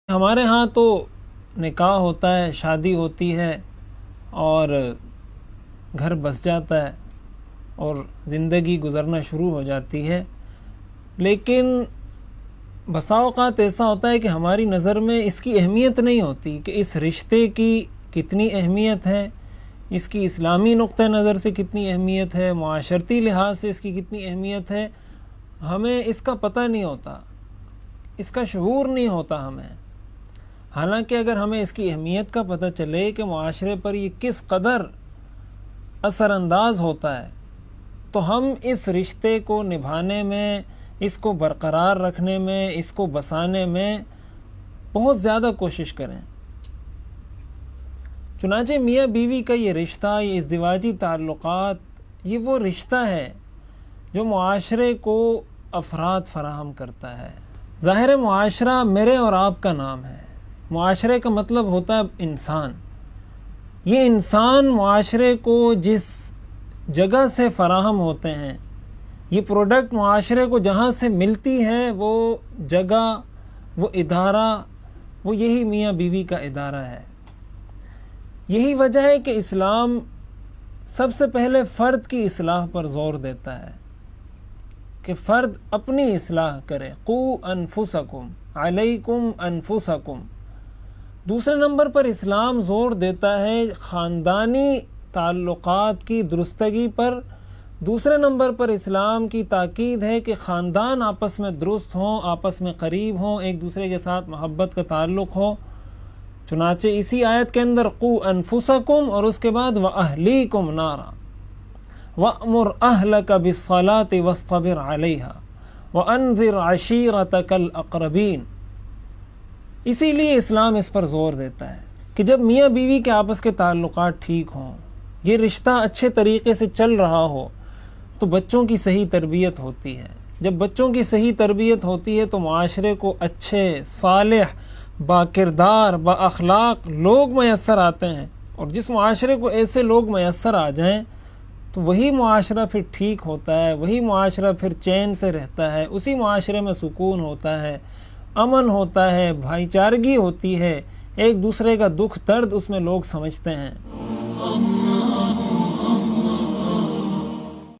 ہمارے ہاں تو نکاح ہوتا ہے، شادی ہوتی ہے اور گھر بس جاتا ہے اور زندگی گزرنا شروع ہو جاتی ہے، لیکن بسا اوقات ایسا ہوتا ہے کہ ہماری نظر میں اس کی اہمیت نہیں ہوتی کہ اس رشتے کی کتنی اہمیت ہے، اس کی اسلامی نقطہ نظر سے کتنی اہمیت ہے، معاشرتی لحاظ سے اس کی کتنی اہمیت ہے۔ ہمیں اس کا پتہ نہیں ہوتا، اس کا شعور نہیں ہوتا ہمیں۔ حالانکہ اگر ہمیں اس کی اہمیت کا پتہ چلے کہ معاشرے پر یہ کس قدر اثر انداز ہوتا ہے، تو ہم اس رشتے کو نبھانے میں، اس کو برقرار رکھنے میں، اس کو بسانے میں بہت زیادہ کوشش کریں۔ چنانچہ میاں بیوی کا یہ رشتہ، یہ ازدواجی تعلقات، یہ وہ رشتہ ہے جو معاشرے کو افراد فراہم کرتا ہے۔ ظاہر معاشرہ میرے اور آپ کا نام ہے۔ معاشرے کا مطلب ہوتا ہے انسان۔ یہ انسان معاشرے کو جس جگہ سے فراہم ہوتے ہیں، یہ پروڈکٹ معاشرے کو جہاں سے ملتی ہے، وہ جگہ، وہ ادارہ، وہ یہی میاں بیوی کا ادارہ ہے۔ یہی وجہ ہے کہ اسلام سب سے پہلے فرد کی اصلاح پر زور دیتا ہے کہ فرد اپنی اصلاح کرے۔ قو انفسکم علیکم انفسکم۔ دوسرے نمبر پر اسلام زور دیتا ہے خاندانی تعلقات کی درستگی پر۔ دوسرے نمبر پر اسلام کی تاکید ہے کہ خاندان آپس میں درست ہوں، آپس میں قریب ہوں، ایک دوسرے کے ساتھ محبت کا تعلق ہو۔ چنانچہ اسی آیت کے اندر قو انفسکم اور اس کے بعد وَأَهْلِيكُمْ نَارًا وَأْمُرْ أَهْلَكَ بِالصَّلَاةِ وَاصْطَبِرْ عَلَيْهَا وَأَنذِرْ عَشِيرَتَكَ الْأَقْرَبِينَ۔ اسی لیے اسلام اس پر زور دیتا ہے کہ جب میاں بیوی کے آپس کے تعلقات ٹھیک ہوں، یہ رشتہ اچھے طریقے سے چل رہا ہو، تو بچوں کی صحیح تربیت ہوتی ہے۔ جب بچوں کی صحیح تربیت ہوتی ہے تو معاشرے کو اچھے، صالح، با کردار، با اخلاق لوگ میسر آتے ہیں، اور جس معاشرے کو ایسے لوگ میسر آ جائیں تو وہی معاشرہ پھر ٹھیک ہوتا ہے، وہی معاشرہ پھر چین سے رہتا ہے، اسی معاشرے میں سکون ہوتا ہے، امن ہوتا ہے، بھائی چارگی ہوتی ہے، ایک دوسرے کا دکھ درد اس میں لوگ سمجھتے ہیں۔